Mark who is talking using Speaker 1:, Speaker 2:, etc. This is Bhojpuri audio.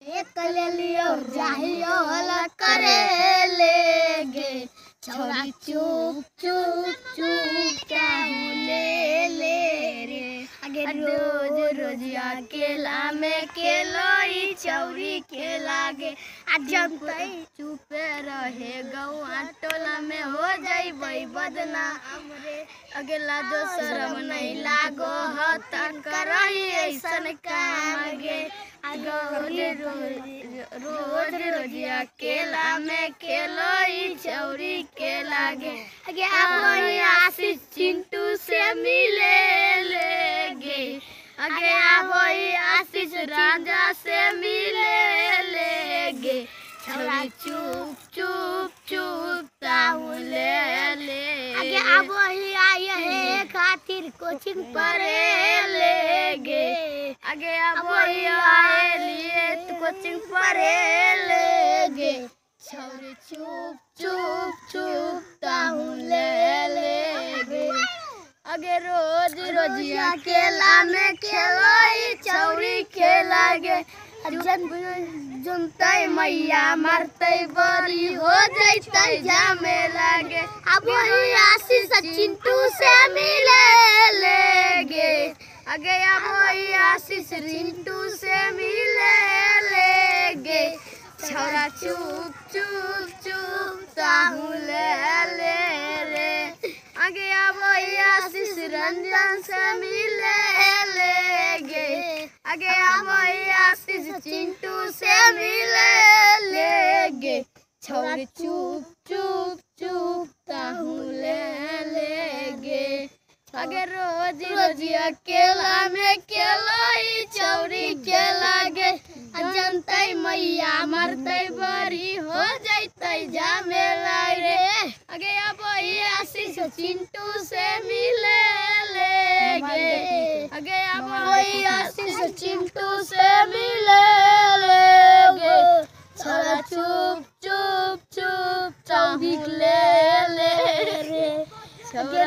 Speaker 1: एक ले लियो जाहियो हला करे लेगे छोरा चुप चुप चुप काहू ले रे आगे रोज रोज अकेला में केलोई चौरी के लागे आज जब तई चुपे रहे गौआ टोला में हो जाई बदनाम रे अगेला जो शर्म नहीं लागो हत करही ऐसन काम गे रोज रोज अकेला में केलोई चौरी के लागे आगे आप आशीष चिंटू से मिले लेगे आगे आप आशीष राजा से मिले लेगे छोरा चुप चुप चुप ताहुले ले आगे आप आए है खातिर कोचिंग पढ़े लेगे आगे आप आए लिए कोचिंग पढ़े लेगे छोरे चुप चुप चुप ताहुले लेगे आगे रोज रोज अकेला में खेलोई चौरी खेलागे जनतई मैया मरतई बड़ी हो जैतई जामे लागे अब वही आशीष चिंटू से मिले लेगे आगे अब वही आशीष चिंटू से मिले लेगे छोरा चुप चुप चुप ताहुले ले रे आगे अब वही आशीष रंजन से मिले लेगे आगे अब वही आशीष चिंटू से मिले लेगे छोरा चुप चुप चुप ताहुले लेगे आगे रोज रोज अकेला में केलोई चौरी के लागे जनतई मैया मरतई बड़ी हो जैतई जामे रे आगे अब आशीष चिंटू से मिले लेगे आगे अब आशीष चिंटू से मिले ले